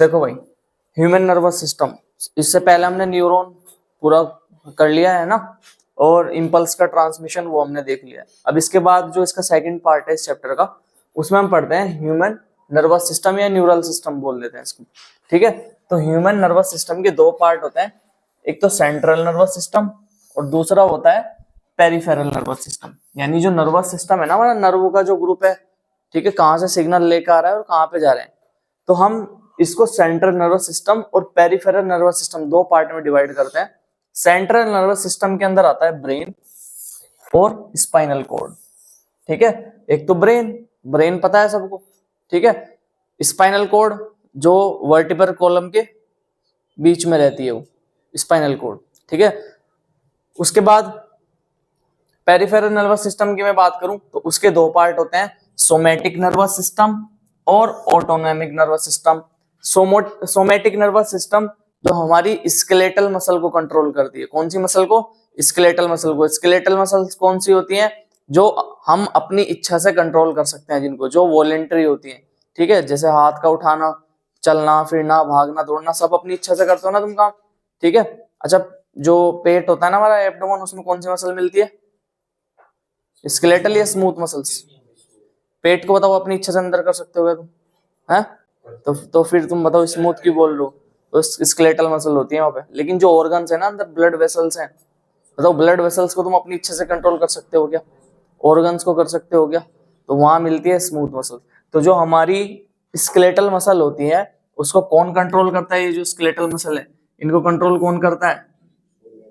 देखो भाई, human nervous system, इससे पहले हमने न्यूरॉन पूरा कर लिया है ना, और इम्पल्स का ट्रांसमिशन वो हमने देख लिया है। अब इसके बाद जो इसका सेकंड पार्ट है इस चैप्टर का, उसमें हम पढ़ते हैं ह्यूमन नर्वस सिस्टम या न्यूरल सिस्टम बोल देते हैं इसको। ठीक है, तो ह्यूमन नर्वस सिस्टम के दो पार्ट होते हैं, एक तो सेंट्रल नर्वस सिस्टम और दूसरा होता है पेरिफेरल नर्वस सिस्टम। यानी जो नर्वस सिस्टम है ना, हमारा नर्व का जो ग्रुप है, ठीक है, कहाँ से सिग्नल लेकर आ रहा है और कहाँ पे जा रहे हैं, तो हम इसको सेंट्रल नर्वस सिस्टम और पेरिफेरल नर्वस सिस्टम दो पार्ट में डिवाइड करते हैं। सेंट्रल नर्वस सिस्टम के अंदर आता है ब्रेन और स्पाइनल कॉर्ड। ठीक है, एक तो ब्रेन पता है सबको, ठीक है। स्पाइनल कॉर्ड जो वर्टिब्रल कॉलम के बीच में रहती है, वो स्पाइनल कॉर्ड, ठीक है। उसके बाद पेरिफेरल नर्वस सिस्टम की मैं बात करूं तो उसके दो पार्ट होते हैं, सोमैटिक नर्वस सिस्टम और autonomic nervous system. Somatic nervous system जो हमारी स्केलेटल मसल को कंट्रोल करती है। कौन सी मसल को? स्केलेटल मसल को। स्केलेटल मसल कौन सी होती हैं? जो हम अपनी इच्छा से कंट्रोल कर सकते हैं, जिनको, जो वॉलेंटरी होती है, ठीक है। जैसे हाथ का उठाना, चलना फिरना, भागना दौड़ना, सब अपनी इच्छा से करते हो ना तुम काम, ठीक है। अच्छा, जो पेट होता है ना हमारा, एब्डोमेन, उसमें कौन सी मसल मिलती है? स्केलेटल या स्मूथ मसल्स? पेट को बताओ, अपनी इच्छा से अंदर कर सकते हो तुम, हैं? तो फिर तुम बताओ स्मूथ क्यों बोल रहे हो? तो स्केलेटल मसल होती है वहां पे। लेकिन जो ऑर्गन्स है ना अंदर, ब्लड वेसल्स हैं, बताओ ब्लड वेसल्स को तुम अपनी इच्छा से कंट्रोल कर सकते हो क्या? ऑर्गन्स को कर सकते हो क्या? तो वहां मिलती है स्मूथ मसल। तो जो हमारी स्केलेटल मसल होती है, उसको कौन कंट्रोल करता है? ये जो स्केलेटल मसल है, इनको कंट्रोल कौन करता है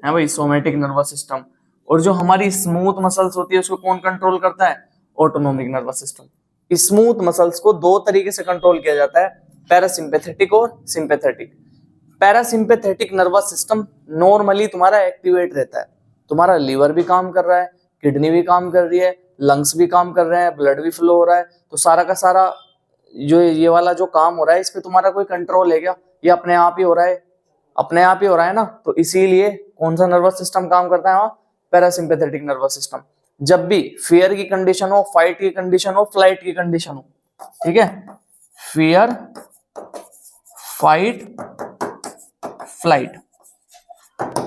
भाई? Somatic nervous system. और जो हमारी स्मूथ मसल्स होती है, उसको कौन कंट्रोल करता है? Autonomic nervous system. Smooth muscles को दो तरीके से कंट्रोल किया जाता है, पैरासिम्पैथेटिक और sympathetic. Parasympathetic nervous system normally तुम्हारा एक्टिवेट रहता है। तुम्हारा लीवर भी काम कर रहा है, किडनी भी काम कर रही है, लंग्स भी काम कर रहे हैं, ब्लड भी फ्लो हो रहा है, तो सारा का सारा जो ये वाला जो काम हो रहा है, इस पे तुम्हारा कोई कंट्रोल है क्या? ये अपने आप ही हो रहा है, अपने आप ही हो रहा है ना। तो इसीलिए कौन सा नर्वस सिस्टम काम करता है वहां? Parasympathetic nervous system. जब भी फियर की कंडीशन हो, फाइट की कंडीशन हो, फ्लाइट की कंडीशन हो, ठीक है, फियर, फाइट, फ्लाइट,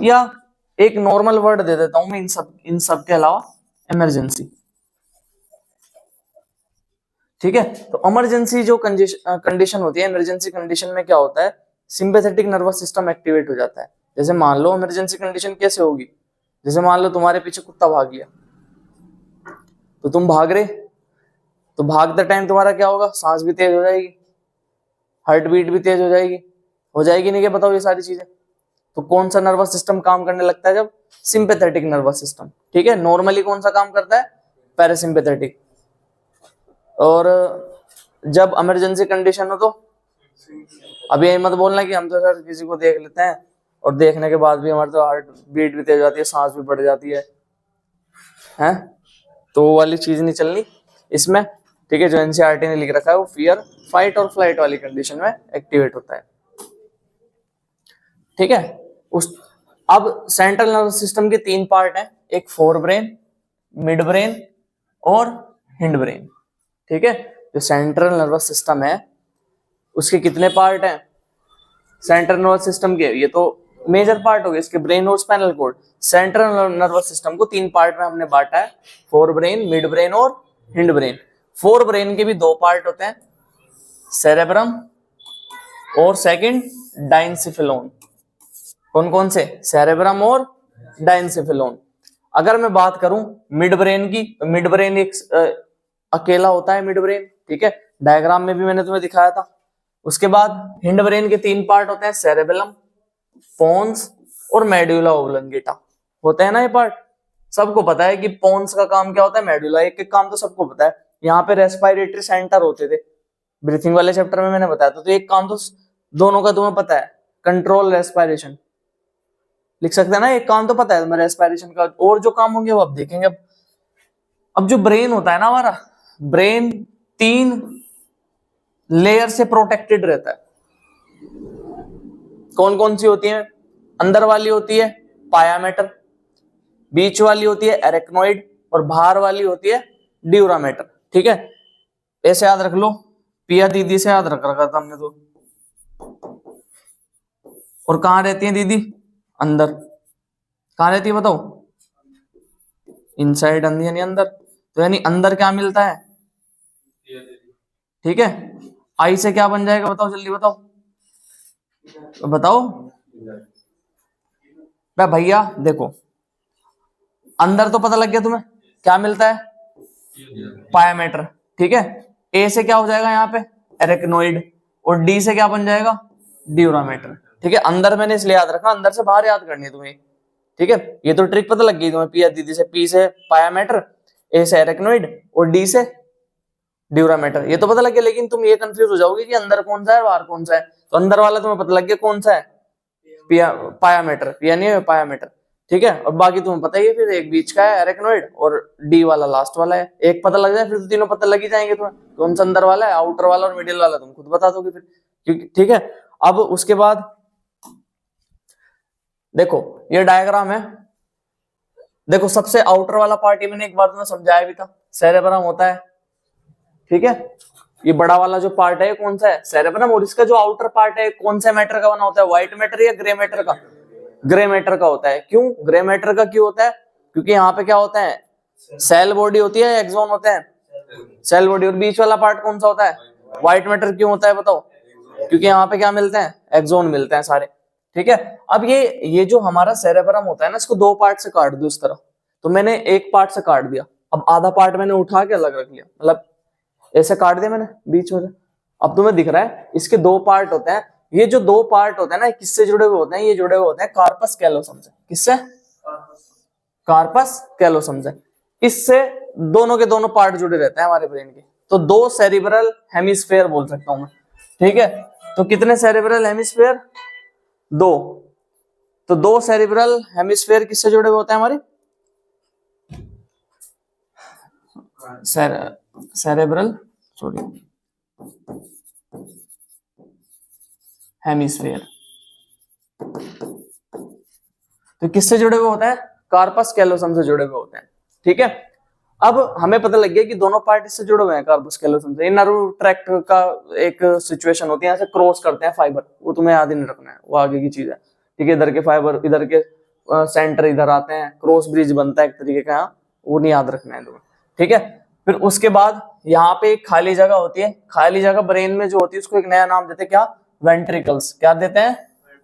या एक नॉर्मल वर्ड दे देता हूं मैं इन सब के अलावा, इमरजेंसी। ठीक है, तो इमरजेंसी जो कंडीशन होती है, इमरजेंसी कंडीशन में क्या होता है? सिंपैथेटिक नर्वस सिस्टम एक्टिवेट हो जाता है। जैसे मान लो इमरजेंसी कंडीशन कैसे होगी? जैसे मान लो तुम्हारे पीछे कुत्ता भाग गया, तो तुम भाग रहे, तो भागते टाइम तुम्हारा क्या होगा? सांस भी तेज हो जाएगी, हार्ट बीट भी तेज हो जाएगी नहीं? क्या बताओ ये सारी चीजें। तो कौन सा नर्वस सिस्टम काम करने लगता है? जब सिंपैथेटिक नर्वस सिस्टम, ठीक है। नॉर्मली कौन सा काम करता है? पैरासिम्पैथेटिक। और जब इमरजेंसी कंडीशन हो तो अभी यही मत बोलना कि हम तो सर किसी को देख लेते हैं और देखने के बाद भी हमारे तो हार्ट बीट भी तेज हो जाती है, सांस भी बढ़ जाती है, हैं? तो वो वाली चीज नहीं चलनी इसमें, ठीक है। जो एनसीईआरटी ने लिख रखा है वो फियर, फाइट और फ्लाइट वाली कंडीशन में एक्टिवेट होता है, ठीक है। उस अब सेंट्रल नर्वस सिस्टम के तीन पार्ट हैं, एक फोर ब्रेन, मिड ब्रेन और हिंड ब्रेन, ठीक है। जो सेंट्रल नर्वस सिस्टम है उसके कितने पार्ट हैं? सेंट्रल नर्वस सिस्टम के ये तो मेजर पार्ट हो गए इसके, ब्रेन और spinal cord. Central nervous system को तीन पार्ट में हमने बांटा है, फोर ब्रेन, मिड ब्रेन और हिंड ब्रेन। फोर ब्रेन के भी दो पार्ट होते हैं, सेरेब्रम और सेकंड डाइनसिफिलोन। कौन कौन से? सेरेब्रम और डाइनसिफिलोन। अगर मैं बात करूं मिड ब्रेन की, तो मिड ब्रेन एक अकेला होता है, मिड ब्रेन, ठीक है। डायग्राम में भी मैंने तुम्हें दिखाया था। उसके बाद हिंड ब्रेन के तीन पार्ट होते हैं, सेरेबेलम, पोन्स और मेडुला ओब्लंगेटा। होते हैं ना ये पार्ट? सबको पता है कि पोन्स का काम क्या होता है, मेडुला, एक काम तो सबको पता है। यहाँ पे रेस्पिरेटरी सेंटर होते थे, ब्रीथिंग वाले चैप्टर में मैंने बताया था। तो एक काम तो दोनों का तुम्हें पता है, कंट्रोल रेस्पिरेशन, लिख सकते हैं ना, एक काम तो पता है तुम्हें रेस्पिरेशन का। और जो काम होंगे वो अब देखेंगे। अब जो ब्रेन होता है ना हमारा, ब्रेन तीन लेयर से प्रोटेक्टेड रहता है। कौन कौन सी होती है? अंदर वाली होती है पाया मैटर, बीच वाली होती है एरेक्नोइड और बाहर वाली होती है ड्यूरा मैटर, ठीक है। ऐसे याद रख लो, पिया दीदी से याद रख रखा था हमने तो। और कहाँ रहती है दीदी? अंदर। कहाँ रहती है बताओ? इनसाइड, यानी अंदर। तो यानी अंदर क्या मिलता है? ठीक है, आई से क्या बन जाएगा बताओ, जल्दी बताओ, बताओ भैया। देखो अंदर तो पता लग गया तुम्हें, क्या मिलता है? पायामीटर। ठीक है, ए से क्या हो जाएगा यहाँ पे? एरेक्नोइड। और डी से क्या बन जाएगा? ड्यूरामीटर। ठीक है, अंदर मैंने इसलिए याद रखा, अंदर से बाहर याद करनी है तुम्हें। ठीक है, ये तो ट्रिक पता लग गई तुम्हें, पी दीदी से, पी से पायामीटर, ए से एरेक्नोइड और डी से ड्यूरामीटर, ये तो पता लग गया। लेकिन तुम ये कंफ्यूज हो जाओगे कि अंदर कौन सा है बाहर कौन सा है। तो अंदर वाला तुम्हें पता लग गया कौन सा है? पायामीटर, यानी पायामीटर। ठीक है, और बाकी तुम्हें पता ही है, फिर एक बीच का है एरेक्नोइड और डी वाला लास्ट वाला है। एक पता लग जाए फिर तो तीनों पता लग ही जाएंगे तुम्हें, कौन सा अंदर वाला है, आउटर वाला और मिडिल वाला तुम खुद बता दोगे फिर, क्योंकि ठीक है। अब उसके बाद देखो ये डायग्राम है, देखो सबसे आउटर वाला पार्ट ये मैंने एक बार तुम्हें समझाया भी था, सेरेब्रम होता है। ठीक है, ये बड़ा वाला जो पार्ट है कौन सा है? सेरेब्रम। और इसका जो आउटर पार्ट है कौन सा मैटर का बना होता है? व्हाइट मैटर या ग्रे मैटर का? ग्रे मैटर का होता है। क्यों ग्रे मैटर का क्यों होता है? क्योंकि यहाँ पे क्या होता है? सेल बॉडी होती है, एक्सोन होते हैं, सेल बॉडी। और बीच वाला पार्ट कौन सा होता है? White matter. क्यों होता है बताओ? क्योंकि यहाँ पे क्या मिलते हैं? एक्सोन मिलते हैं सारे। ठीक है, अब ये जो हमारा सेरेब्रम होता है ना, इसको दो पार्ट से काट दो इस तरह। तो मैंने एक पार्ट से काट दिया, अब आधा पार्ट मैंने उठा के अलग रख लिया, मतलब ऐसे काट दिया मैंने बीच में से। अब तुम्हें दिख रहा है इसके दो पार्ट होते हैं। ये जो दो पार्ट होते हैं ना, किससे जुड़े हुए होते हैं? ये जुड़े हुए होते हैं कार्पस कैलोसम से। किससे? कार्पस कैलोसम से। इससे दोनों के दोनों पार्ट जुड़े रहते हैं हमारे ब्रेन के। तो दो सेरिब्रल हेमिस्फेयर बोल सकता हूं मैं। ठीक है, तो कितने सेरिब्रल हेमिस्फेयर? दो। तो दो सेरिब्रल हेमिस्फेयर किससे जुड़े हुए होते हैं हमारे? Cerebral sorry hemisphere. तो किससे जुड़े हुए होते हैं? कार्पस कैलोसम से जुड़े हुए होते हैं। ठीक है, अब हमें पता लग गया कि दोनों पार्ट इससे जुड़े हुए हैं कार्पस कैलोसम से। नर्व ट्रैक्ट का एक सिचुएशन होती है, यहाँ से क्रॉस करते हैं फाइबर, वो तुम्हें याद ही नहीं रखना है, वो आगे की चीज है। ठीक है, इधर के फाइबर इधर के सेंटर इधर आते हैं, क्रॉस ब्रिज बनता है एक तरीके का, वो नहीं याद रखना है तुम्हें। ठीक है, फिर उसके बाद यहाँ पे एक खाली जगह होती है, खाली जगह ब्रेन में जो होती है उसको एक नया नाम देते हैं, क्या? वेंट्रिकल्स। क्या देते हैं?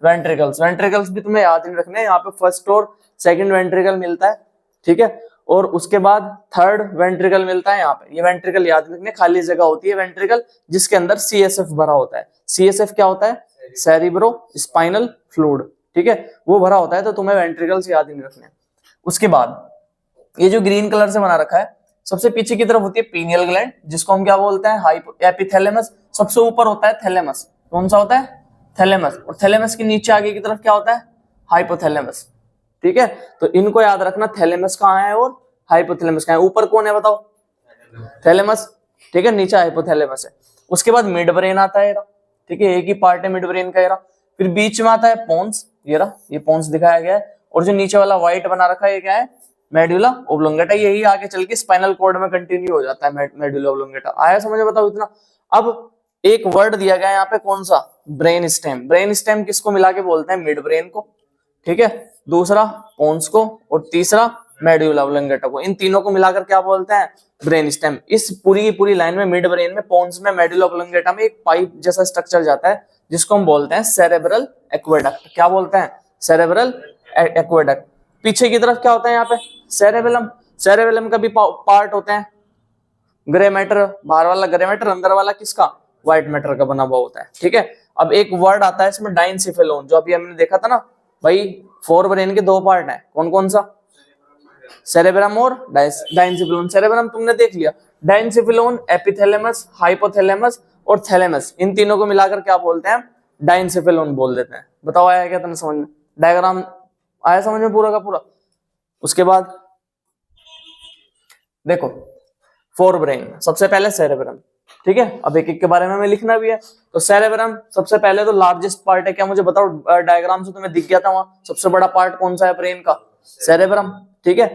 वेंट्रिकल्स। वेंट्रिकल्स भी तुम्हें याद नहीं रखने, यहाँ पे फर्स्ट और सेकंड वेंट्रिकल मिलता है। ठीक है, और उसके बाद थर्ड वेंट्रिकल मिलता है यहाँ पे। ये वेंट्रिकल याद रखने, खाली जगह होती है वेंट्रिकल, जिसके अंदर सीएसएफ भरा होता है। सीएसएफ क्या होता है? Cerebro spinal fluid. ठीक है, वो भरा होता है, तो तुम्हें वेंट्रिकल्स याद ही नहीं रखने। उसके बाद ये जो ग्रीन कलर से बना रखा है, सबसे पीछे की तरफ होती है पीनियल ग्लैंड, जिसको हम क्या बोलते हैं? एपिथैलेमस। सबसे ऊपर होता है थैलेमस। कौन सा होता है? थैलेमस। और थैलेमस के नीचे आगे की तरफ क्या होता है? हाइपोथैलेमस। ठीक है, तो इनको याद रखना, थैलेमस कहाँ है और हाइपोथैलेमस कहाँ है। ऊपर कौन है बताओ? थैलेमस। ठीक है, नीचे हाइपोथैलेमस है। उसके बाद मिड ब्रेन आता है, ठीक है, एक ही पार्ट है मिड ब्रेन का। फिर बीच में आता है पोन्स, ये पोन्स दिखाया गया है। और जो नीचे वाला व्हाइट बना रखा है ये क्या है? Medulla oblongata. यही आगे चल के स्पाइनल कॉर्ड में कंटिन्यू हो जाता है, मेडुला ओब्लोंगेटा। आया समझ में? बताओ इतना। अब एक वर्ड दिया गया है यहाँ पे, कौन सा? Brain stem. ब्रेन स्टेम किसको मिला के बोलते हैं? मिड ब्रेन को। ठीक है, दूसरा पोन्स को, और तीसरा मेडुला ओब्लोंगेटा को। इन तीनों को मिलाकर क्या बोलते हैं? Brain stem. इस पूरी की पूरी लाइन में मिड ब्रेन में, पोन्स में, मेडुला ओब्लोंगेटा में एक पाइप जैसा स्ट्रक्चर जाता है, जिसको हम बोलते हैं सेरेब्रल एक्वेडक्ट। क्या बोलते हैं? Cerebral aqueduct. पीछे की तरफ क्या होता है यहाँ पे? सेरेबेलम। सेरेबेलम का भी पार्ट होते हैं ग्रे मैटर, बाहर वाला ग्रे मैटर, अंदर वाला किसका? व्हाइट मैटर का बना हुआ होता है। ठीक है, अब एक वर्ड आता है इसमें डाइनसिफेलोन, जो अभी हमने देखा था ना भाई, फोर ब्रेन के दो पार्ट हैं, कौन कौन सा? सेरेब्रम और डाइनसिफेलोन। सेरेब्रम तुमने देख लिया, डाइनसिफेलोन, एपिथैलेमस, हाइपोथैलेमस और थैलेमस, इन तीनों को मिलाकर क्या बोलते हैं? डाइनसिफेलोन बोल देते हैं। बताओ आया क्या तुम्हें समझ में? डायग्राम आया समझ में पूरा का पूरा? उसके बाद देखो फोर ब्रेन, सबसे पहले सेरेब्रम। ठीक है, अब एक एक के बारे में हमें लिखना भी है। तो सेरेब्रम सबसे पहले तो लार्जेस्ट पार्ट है। क्या मुझे बताओ, डायग्राम से तुम्हें दिख गया था वहां, सबसे बड़ा पार्ट कौन सा है ब्रेन का? सेरेब्रम। ठीक है,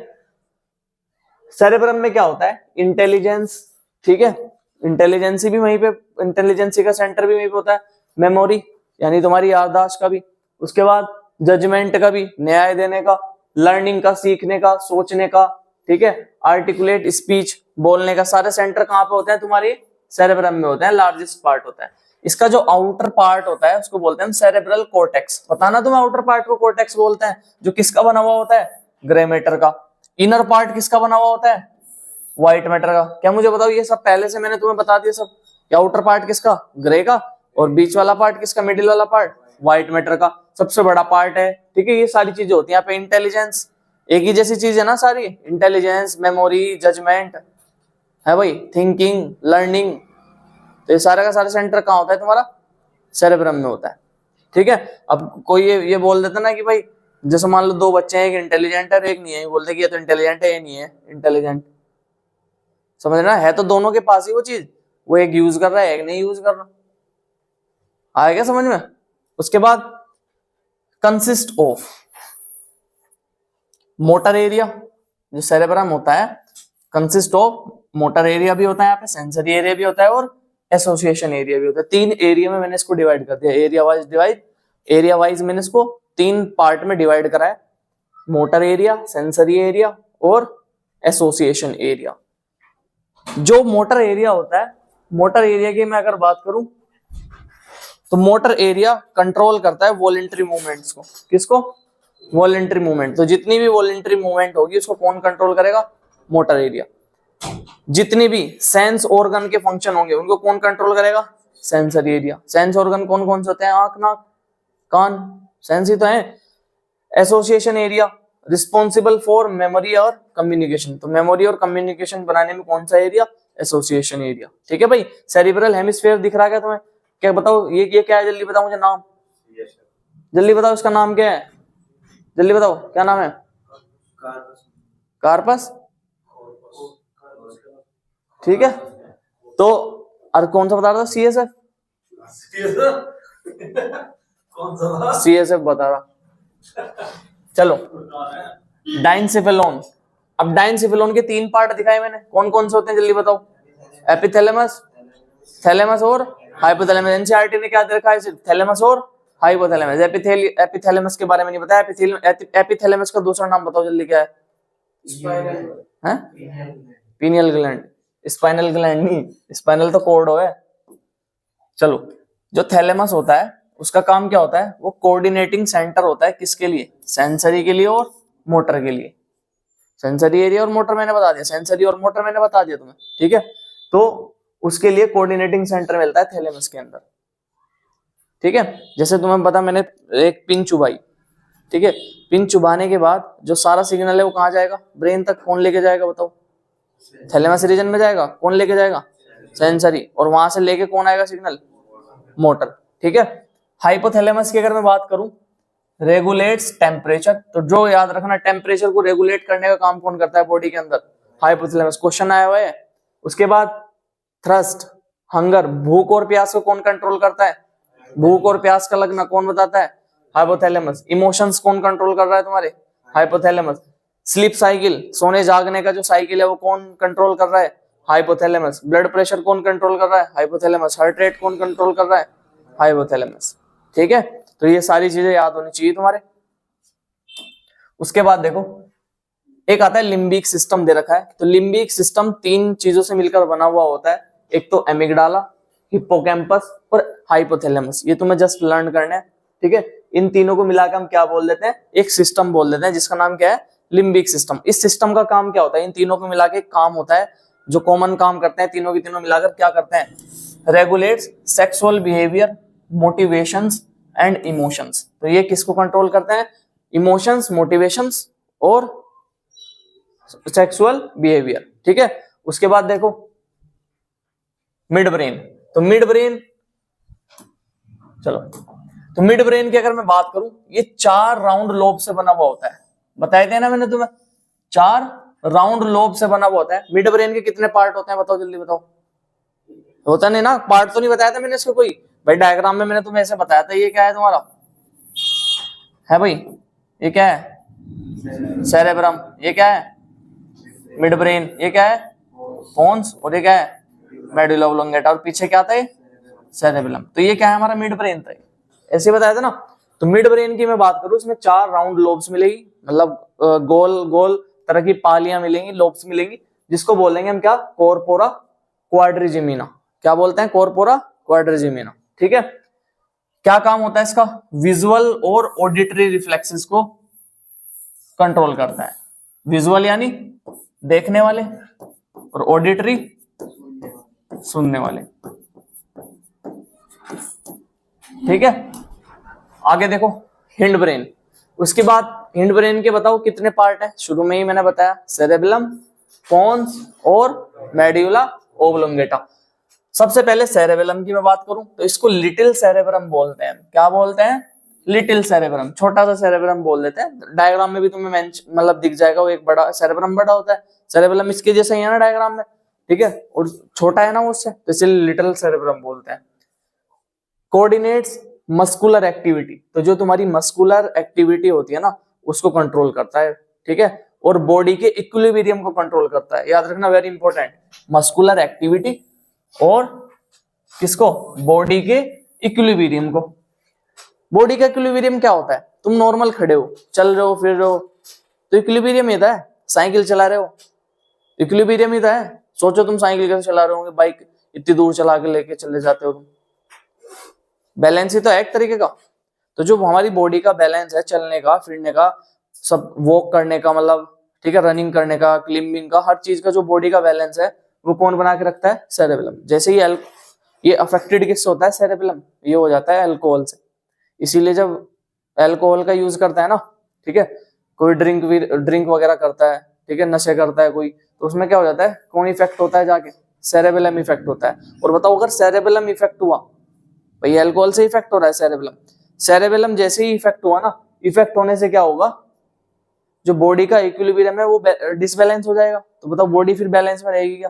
सेरेब्रम में क्या होता है? इंटेलिजेंस। ठीक है, इंटेलिजेंसी भी वहीं पे, इंटेलिजेंसी का सेंटर भी वहीं पे होता है। मेमोरी यानी तुम्हारी याददाश्त का भी, उसके बाद जजमेंट का भी, न्याय देने का, लर्निंग का, सीखने का, सोचने का, ठीक है, आर्टिकुलेट स्पीच, बोलने का, सारे सेंटर कहाँ पे होते हैं तुम्हारी सेरेब्रम में होते हैं, लार्जेस्ट पार्ट होता है। इसका जो आउटर पार्ट होता है उसको बोलते हैं सेरेब्रल कॉर्टेक्स। पता ना तुम्हें आउटर पार्ट को कॉर्टेक्स बोलते हैं, जो किसका बना हुआ होता है, ग्रे मैटर का। इनर पार्ट किसका बना हुआ होता है, व्हाइट मैटर का। क्या मुझे बताओ, ये सब पहले से मैंने तुम्हें बता दिया सब। आउटर पार्ट किसका, ग्रे का, और बीच वाला पार्ट किसका, मिडिल वाला पार्ट व्हाइट मैटर का, सबसे बड़ा पार्ट है, ठीक है। ये सारी चीजें होती है यहाँ पे। इंटेलिजेंस एक ही जैसी चीज है ना सारी, इंटेलिजेंस, मेमोरी, जजमेंट है भाई, थिंकिंग, लर्निंग, तो ये सारा का सारा सेंटर कहाँ होता है तुम्हारा, सेरेब्रम में होता है, ठीक है। अब कोई ये बोल देता ना कि भाई, जैसे मान लो दो बच्चे हैं, एक इंटेलिजेंट है और एक नहीं है, बोलते कि ये तो इंटेलिजेंट है, ये नहीं है इंटेलिजेंट, समझ रहे ना, है तो दोनों के पास ही वो चीज, वो एक यूज कर रहा है, एक नहीं यूज कर रहा। आएगा समझ में। उसके बाद कंसिस्ट ऑफ, मोटर एरिया जो सेरेब्रम होता है, कंसिस्ट ऑफ, मोटर एरिया भी होता है यहाँ पे, सेंसरी एरिया भी होता है और एसोसिएशन एरिया भी होता है। तीन एरिया में मैंने इसको डिवाइड कर दिया, एरिया वाइज मैंने इसको तीन पार्ट में डिवाइड करा है, मोटर एरिया, सेंसरी एरिया और एसोसिएशन एरिया। जो मोटर एरिया होता है, मोटर एरिया की मैं अगर बात करूं तो मोटर एरिया कंट्रोल करता है वॉलेंटरी मूवमेंट्स को। किसको, वॉलेंटरी मूवमेंट। तो जितनी भी वॉलेंटरी मूवमेंट होगी उसको कौन कंट्रोल करेगा, मोटर एरिया। जितनी भी सेंस ऑर्गन के फंक्शन होंगे उनको कौन कंट्रोल करेगा, सेंसरी एरिया। सेंस ऑर्गन कौन कौन से होते हैं, आंख, नाक, कान, सेंस ही तो है। Association area responsible for memory और कम्युनिकेशन। तो मेमोरी और कम्युनिकेशन बनाने में कौन सा एरिया, एसोसिएशन एरिया, ठीक है भाई। सेरिब्रल हेमिस्फीयर दिख रहा है क्या तुम्हें, क्या बताओ ये क्या है, जल्दी बताओ मुझे नाम, जल्दी बताओ इसका नाम क्या है, जल्दी बताओ क्या नाम है, कार्पस, ठीक है। तो और कौन सा बता रहा था, सीएसएफ, सीएसएफ बता रहा। चलो डाइनसेफेलोन। अब डाइनसेफेलोन के तीन पार्ट दिखाए मैंने, कौन कौन से होते हैं जल्दी बताओ, एपिथैलेमस, थैलेमस और हाइपोथैलेमस। एनसीईआरटी ने क्या दे रखा है, सिर्फ थैलेमस और हाइपोथैलेमस। एपिथैलेमस के बारे में नहीं बताया। एपिथैलेमस का दूसरा नाम बताओ जल्दी, क्या है, पीनियल ग्लैंड, स्पाइनल ग्लैंड नहीं, स्पाइनल तो कोर्ड है। चलो, जो थैलेमस होता है उसका काम क्या होता है, वो कोऑर्डिनेटिंग सेंटर होता है, किसके लिए, सेंसरी के लिए और मोटर के लिए। सेंसरी एरिया और मोटर मैंने बता दिया, सेंसरी और मोटर मैंने बता दिया तुम्हें, ठीक है। तो उसके लिए कोऑर्डिनेटिंग सेंटर मिलता है थैलेमस के अंदर, ठीक है। जैसे तुम्हें पता, मैंने एक पिन चुभाई, ठीक है, पिन चुभाने के बाद जो सारा सिग्नल है वो कहाँ जाएगा, ब्रेन तक। कौन लेके जाएगा बताओ, थैलेमस रीजन में जाएगा। कौन लेके जाएगा, सेंसरी, और वहां से लेके कौन आएगा सिग्नल, मोटर, ठीक है। हाइपोथैलेमस की अगर मैं बात करूं, रेगुलेट्स टेम्परेचर। तो जो याद रखना, टेम्परेचर को रेगुलेट करने का काम कौन करता है बॉडी के अंदर, हाइपोथैलेमस। क्वेश्चन आया हुआ है। उसके बाद थ्रस्ट, हंगर, भूख और प्यास को कौन कंट्रोल करता है, भूख और प्यास का लगना कौन बताता है, हाइपोथैलेमस। इमोशंस कौन कंट्रोल कर रहा है तुम्हारे, हाइपोथैलेमस। स्लीप साइकिल, सोने जागने का जो साइकिल है वो कौन कंट्रोल कर रहा है, हाइपोथैलेमस। ब्लड प्रेशर कौन कंट्रोल कर रहा है, हाइपोथैलेमस। हार्ट रेट कौन कंट्रोल कर रहा है, हाइपोथैलेमस, ठीक है। तो ये सारी चीजें याद होनी चाहिए तुम्हारे। उसके बाद देखो, एक आता है लिम्बिक सिस्टम दे रखा है। तो लिम्बिक सिस्टम तीन चीजों से मिलकर बना हुआ होता है, एक तो एमिगडाला, हिप्पोकैम्पस और हाइपोथैलेमस। ये तुम्हें जस्ट लर्न करना है, ठीक है। इन तीनों को मिलाकर हम क्या बोल देते हैं, एक सिस्टम बोल देते हैं, जिसका नाम क्या है, लिम्बिक सिस्टम। इस सिस्टम का काम क्या होता है, इन तीनों को मिलाकर काम होता है, जो कॉमन काम करते हैं तीनों की तीनों मिलाकर क्या करते हैं, regulates sexual behaviour, motivations and emotions. तो ये किसको कंट्रोल करते हैं, इमोशंस, मोटिवेशंस और सेक्सुअल बिहेवियर, ठीक है। उसके बाद देखो मिड ब्रेन। तो मिड ब्रेन, चलो, तो मिड ब्रेन की अगर मैं बात करूं, ये 4 राउंड लोब से बना हुआ होता है। बताए थे ना मैंने तुम्हें, 4 राउंड लोब से बना हुआ होता है। मिड ब्रेन के कितने पार्ट होते हैं बताओ जल्दी बताओ, होता नहीं ना, पार्ट तो नहीं बताया था मैंने इसको कोई, भाई डायग्राम में मैंने तुम्हें ऐसे बताया था। ये क्या है तुम्हारा, है भाई, ये क्या है, सेरेब्रम, ये क्या है, मिड ब्रेन, ये क्या है, पोन्स, और ये क्या है, मेडुला ऑब्लोंगेटा, और पीछे क्या था, सेरेबेलम। तो ये क्या है, हमारा मिड ब्रेन था, ऐसे बताया था ना। तो मिड ब्रेन की मैं बात करूं, इसमें 4 राउंड लोब्स मिलेगी, मतलब गोल गोल तरह की पालियां मिलेंगी, लोब्स मिलेंगी, जिसको बोलेंगे हम क्या, कॉर्पोरा क्वाड्रिजिमिना। क्या बोलते हैं, कॉर्पोरा क्वाड्रिजिमिना। ठीक है, क्या काम होता है इसका, विजुअल और ऑडिटरी रिफ्लेक्सेस को कंट्रोल करता है। विजुअल यानी देखने वाले, और ऑडिटरी सुनने वाले। ठीक है, आगे देखो हिंड ब्रेन। उसके बाद हिंड ब्रेन के बताओ कितने पार्ट है, शुरू में ही मैंने बताया, सेरेबेलम, पोन्स और मेड्यूला ओब्लोंगेटा। सबसे पहले सेरेबेलम की मैं बात करूं तो इसको लिटिल सेरेब्रम बोलते हैं। क्या बोलते हैं, लिटिल सेरेब्रम, छोटा सा सेरेब्रम बोल देते हैं। डायग्राम में भी तुम्हें मतलब दिख जाएगा, वो एक बड़ा सेरेब्रम बड़ा होता है, सेरेबेलम इसके जैसा ही है ना डायग्राम में। ठीक है, और छोटा है ना उससे, तो इसलिए लिटिल सेरेब्रम बोलते हैं। कोऑर्डिनेट्स मस्कुलर एक्टिविटी, तो जो तुम्हारी मस्कुलर एक्टिविटी होती है ना उसको कंट्रोल करता है। ठीक है, और बॉडी के इक्विलिब्रियम को कंट्रोल करता है, याद रखना, वेरी इंपॉर्टेंट। मस्कुलर एक्टिविटी और किसको, बॉडी के इक्विलिब्रियम को। बॉडी का इक्विलिब्रियम क्या होता है, तुम नॉर्मल खड़े हो, चल रहे हो, फिर रहे हो, तो इक्विलिब्रियम ही था है। साइकिल चला रहे हो, इक्विलिब्रियम ही था है। सोचो तुम साइकिल कैसे चला रहे होगे, बाइक इतनी दूर चला के लेके चले जाते हो तुम, बैलेंस ही तो है एक तरीके का। तो जो हमारी बॉडी का बैलेंस है, चलने का, फिरने का, सब वॉक करने का, मतलब ठीक है, रनिंग करने का, क्लिंबिंग का, हर चीज का जो बॉडी का बैलेंस है वो कौन बना के रखता है, सेरेबेलम। जैसे ही ये अफेक्टेड किससे होता है, सेरेबेलम, ये हो जाता है अल्कोहल से। इसीलिए जब अल्कोहल का यूज करता है ना, ठीक है, कोई ड्रिंक वगैरह करता है, ठीक है, नशे करता है कोई, तो उसमें क्या हो जाता है, कौन इफेक्ट होता है जाके, सेरेबेलम इफेक्ट होता है। और बताओ अगर सेरेबेलम इफेक्ट हुआ, भाई अल्कोहल से इफेक्ट हो रहा है सेरेबेलम, सेरेबेलम जैसे ही इफेक्ट हुआ ना, इफेक्ट होने से क्या होगा, जो बॉडी का इक्विलिब्रियम है वो डिसबैलेंस हो जाएगा। तो बताओ बॉडी फिर बैलेंस में रहेगी क्या।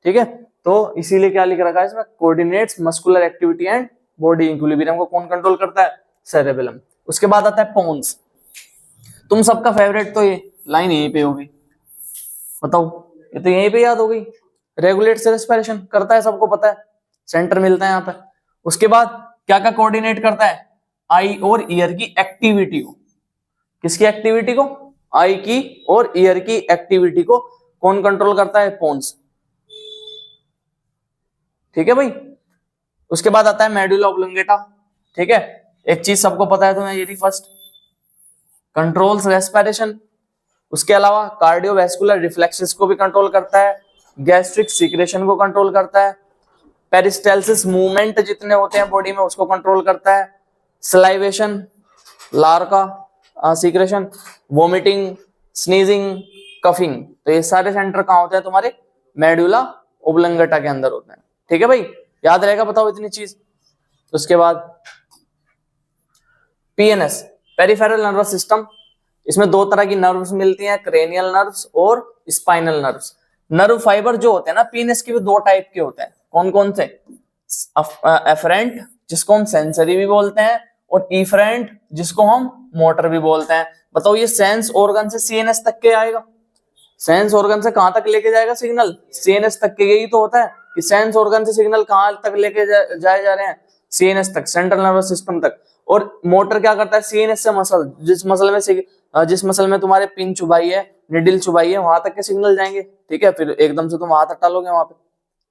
ठीक है, तो इसीलिए क्या लिख रखा है इसमें, coordinates muscular activity and body equilibrium को कौन कंट्रोल करता है, सेरेबेलम। उसके बाद आता है पोन्स। तुम सबका फेवरेट तो ये लाइन यहीं पे होगी, बताओ, ये तो यहीं पे याद हो गई। रेगुलेट्स रेस्पिरेशन करता है, सबको पता है, सेंटर मिलता है यहाँ पे। उसके बाद क्या क्या कोऑर्डिनेट करता है, आई और ईयर की एक्टिविटी को। किसकी एक्टिविटी को, आई की और ईयर की एक्टिविटी को कौन कंट्रोल करता है, पोन्स। ठीक है भाई। उसके बाद आता है मेडुला ऑब्लोंगेटा। ठीक है, एक चीज सबको पता है तुम्हें, ये फर्स्ट कंट्रोल्स रेस्पिरेशन। उसके अलावा कार्डियोवैस्कुलर रिफ्लेक्सेस को भी कंट्रोल करता है, गैस्ट्रिक सीक्रेशन को कंट्रोल करता है, पेरिस्टाल्सिस मूवमेंट जितने होते हैं बॉडी में उसको कंट्रोल करता है, सलाइवेशन, लार का सीक्रेशन, वोमिटिंग, स्नीजिंग, कफिंग, तो ये सारे सेंटर कहां होते हैं, तुम्हारे मेडुला ओब्लोंगेटा के अंदर होते हैं। ठीक है भाई, याद रहेगा, बताओ इतनी चीज। उसके बाद पीएनएस, पेरिफेरल नर्वस सिस्टम। इसमें 2 तरह की नर्व्स मिलती हैं, क्रेनियल नर्व्स और स्पाइनल नर्व्स। नर्व फाइबर जो होते हैं ना पीएनएस के, भी 2 टाइप के होते हैं। कौन कौन से, एफरेंट जिसको हम सेंसरी भी बोलते हैं, और इफरेंट जिसको हम मोटर भी बोलते हैं। बताओ ये सेंस ऑर्गन से सीएनएस तक के आएगा, सेंस ऑर्गन से कहां तक लेके जाएगा सिग्नल, सीएनएस तक के। यही तो होता है कि सेंस ऑर्गन से सिग्नल कहां तक लेके जाए जा रहे हैं, सीएनएस तक, सेंट्रल नर्वस सिस्टम तक। और मोटर क्या करता है, सीएनएस से मसल, जिस मसल में तुम्हारे पिन चुभाई है, निडिल चुभाई है, वहां तक के सिग्नल जाएंगे। ठीक है, फिर एकदम से तुम हाथ हटा लोगे वहां पे।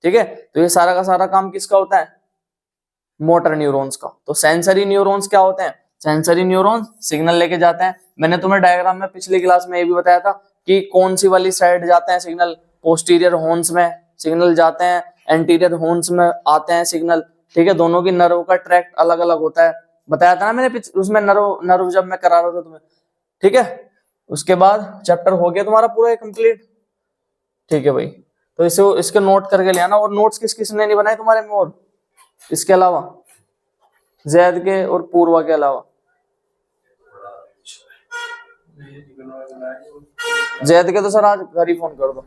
ठीक है, तो ये सारा का सारा काम किसका होता है, मोटर न्यूरॉन्स का। तो सेंसरी न्यूरॉन्स क्या होते हैं, सेंसरी न्यूरॉन्स सिग्नल लेके जाते हैं। मैंने तुम्हें डायग्राम में पिछली क्लास में ये भी बताया था कि कौन सी वाली साइड जाते हैं सिग्नल, पोस्टीरियर हॉर्न्स में सिग्नल जाते हैं, एंटीरियर हॉर्न्स में आते हैं सिग्नल। ठीक है, दोनों की नर्व का ट्रैक्ट अलग अलग होता है, बताया था ना मैंने उसमें, नर्व जब मैं करा रहा था तुम्हें। ठीक है, उसके बाद चैप्टर हो गया तुम्हारा पूरा कंप्लीट। ठीक है भाई, तो इसे इसके नोट करके ले आना। और नोट्स किस किसने नहीं बनाए तुम्हारे में, और इसके अलावा जैद के और पूर्वा के अलावा, जैद के तो सर आज घर ही फोन कर दो।